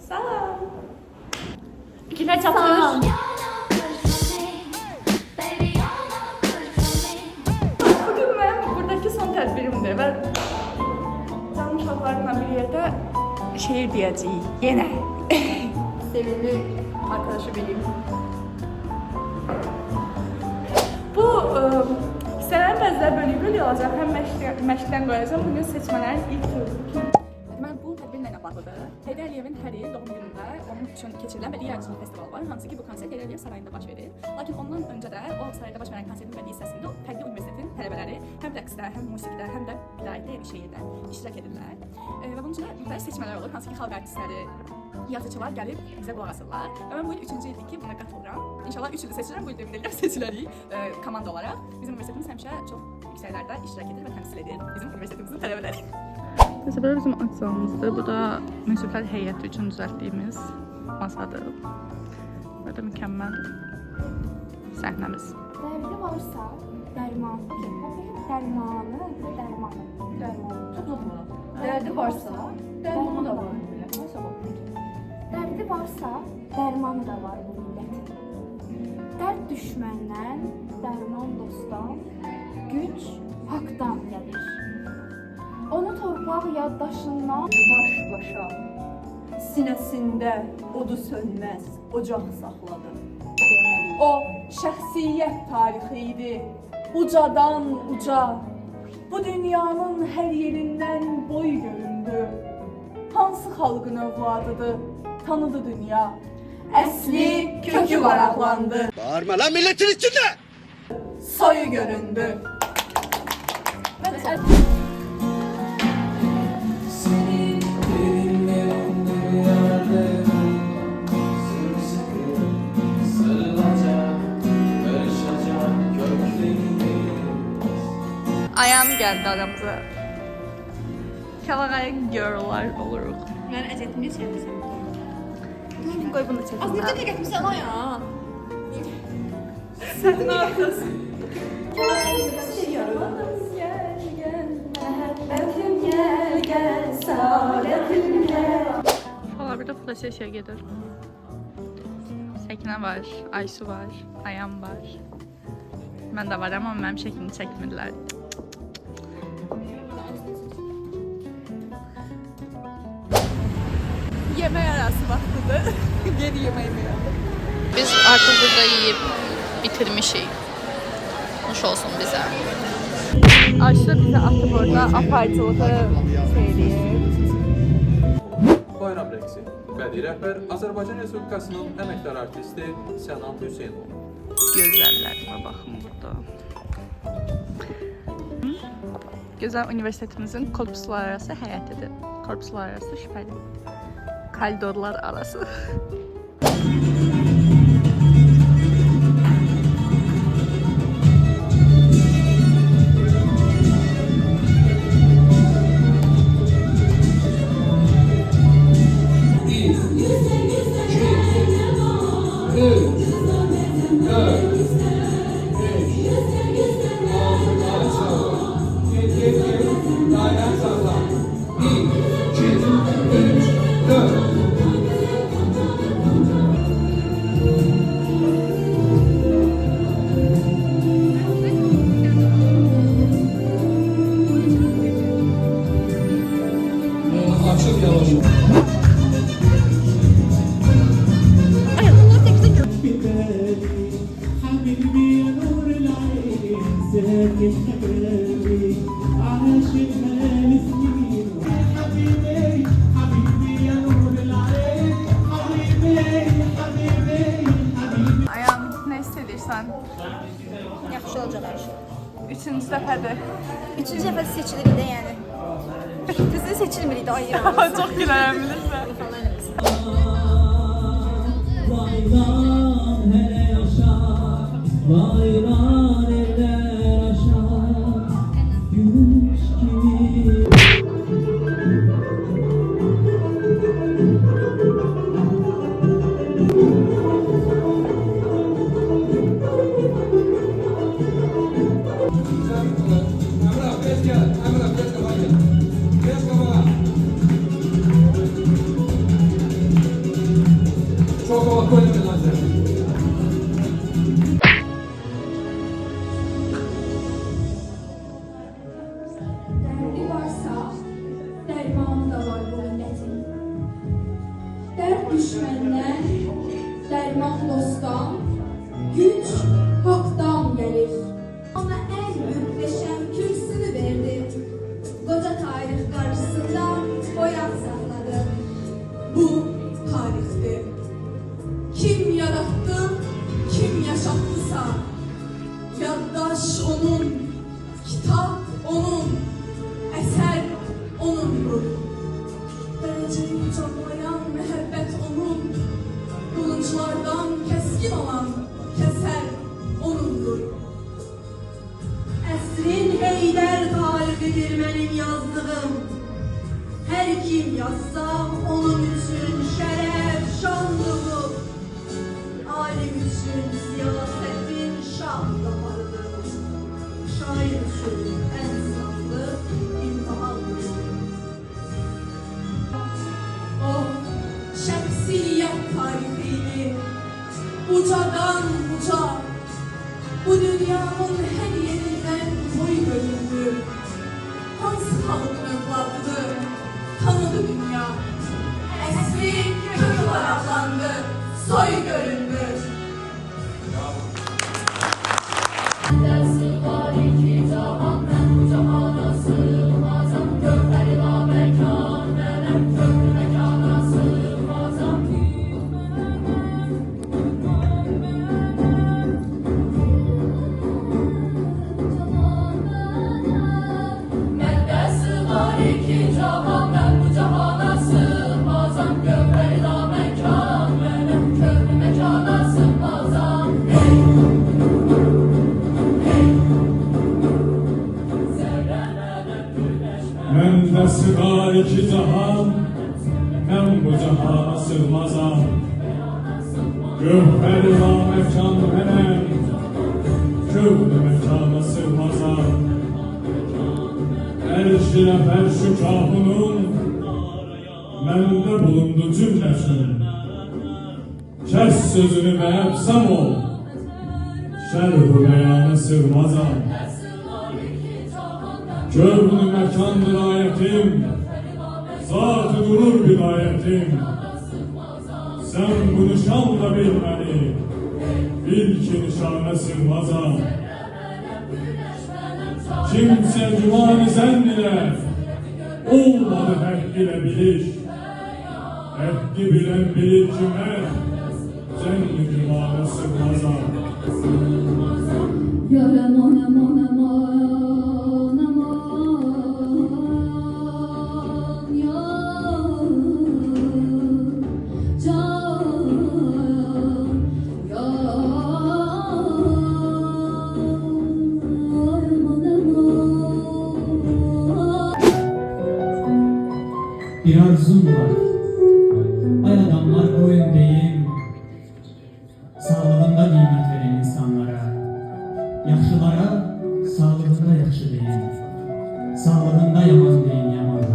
Salam. İkiler çatır. Bugün ben buradaki son tədbirimdir və canım uşaqlarımla bir yerdə şehir diyeceğiz. Yine. Sevimli arkadaşı benim. Bu hissələrin bəziləri bölük olacaq. Həm məşqdən qoyacağım. Bugün seçmələrin ilk turu. Deməli, bu tədbirlə bağlıdır. Heydər Əliyevin hər il doğum günündə onun üçün keçirilən bədii yaradıcılıq festivalı var. Hansı ki, bu konsert Heydər Əliyev sarayında baş verir. Lakin ondan öncə də o sarayda baş verən konsertin bədii hissəsində fərqli universitetin tələbələri həm rəqsdə, həm musiqidə, həm də vilayətdə, eyni şehirdə iştirak edirlər. Və bunun üçün müxtəlif seçmələr olur. Hansı ki, xalq artistləri, yaradıcılar gəlib bizə qulaq asırlar. Və mən bu il 3-cü ildir ki, buna qatılıram. İnşallah 3 ildə seçilirəm, bu il də seçilərik komanda olaraq. Bizim universitetimiz həmişə çox yüksəklərdə iştirak edir və təmsil edir bizim universitetimizin tələbələri. Mesela böyle bizim aksamımızdır. Bu da münsiflər heyəti üçün düzəltdiyimiz masadır. Burada mükəmməl səhnəmiz. Dərdi varsa, dərman. Dərmanı. Çok zor. Dərdi varsa, dərmanı da var. Dərdi varsa, dərmanı da var bu millətin. Dərd düşməndən, dərman dostdan, güc haqdan gəlir. Onu torpaq yaddaşından baş-başa, sinəsində odu sönməz, ocaq saxladı. O, şəxsiyyət tarixi idi, ucadan uca. Bu dünyanın hər yerindən boy göründü. Hansı xalqın övladıdır, tanıdı dünya. Əsli kökü varaqlandı. Bağırma lan milletin içinde! Soyu göründü. Ayağım geldi aramıza. Kalakaya girl'lar oluruq. Ben əziyyətimi çəkmişəm. Qoy bunu da çəkin. Az necə gətirmisən ayağa? Sən nə yapıyorsun? Valla burada flaşeşe gelir. Səkinə var, Aysu var, Ayam var. Mən də var ama mənim şəklini çəkmirlər. Yemək arası vaxtıdır. Geri yemeğimi yapalım. Biz artık burada yiyip bitirmişik. Nuş olsun bize. Ayşe bize atıp orada aparıcılığı söyleyeyim. Bayram rəqsi. Bədii rəhbər Azərbaycan Respublikasının əməkdar artisti Sənan Hüseynov. Gözəllərimə baxın burada. Gözəl universitetimizin korpuslar arası həyətidir. Korpuslar arası şübhəli. Koridorlar arası. Ayağım ne hissediyorsan? Yaxşı olacaq hər şey. 3-cü dəfədir. 3-cü dəfə seçilirik də yəni. Düzü seçilmirik də ayı. Çox gülərəm bilirsən. Bayram hele yaşar, bayram eller aşar, güneş gibi. düşmenden, derman dostdan, güç haktan gelir. Ona en muhteşem kürsünü verdi. Koca tarih karşısında boyan sakladı. Bu tarihti. Kim yarattı, kim yaşattısa, yaddaş onun, kitap onun, eser onundur. Dereceyi kucaklayan mehabbet onun, kılıçlardan keskin olan keser onundur. Əsrin Heydər tarixidir mənim yazdığım. Hər kim yazsa onun üçün şərəf, şandır bu. Alim üçün siyasətin şah damarıdır. Şair üçün ən sınavlı imtihandır. O şəxsiyyət tarixini ucadan uca, bu dünyanın hər yerindən boy bölündü. Hansı xalqın övladıdır, tanıdı dünya. Əsri kök varaqlandı, soy göründü. Məndə sığar iki cahan, mən bu cahana sığmazam. Gövhəri va məkan mənəm, kövlü məkana sığmazam. Ərşinə fərşü kahunun, məndə bulundu cümləsin. Kəs sözünü məyəbsəm ol, şərh-u bəyana sığmazam. Kövn-ü məkandır ayetim, zat-ı durur bidayetim. Sen bu nişanla bilməni, bil ki nişana sığmazam. Kimsə gümanı zənn ilə, olmadı həkk ilə bilir. Həkki bilən bilir ki mən, zənn-i gümanı sığmazam. Yaram anam anam aman ya can ya Bir arzum var, ay adamlar boyun deyim. Sağlığında nimet verin insanlara. Yaxşılara sağlığında yaxşı deyin. Sağlığında yaman deyin yamanlara.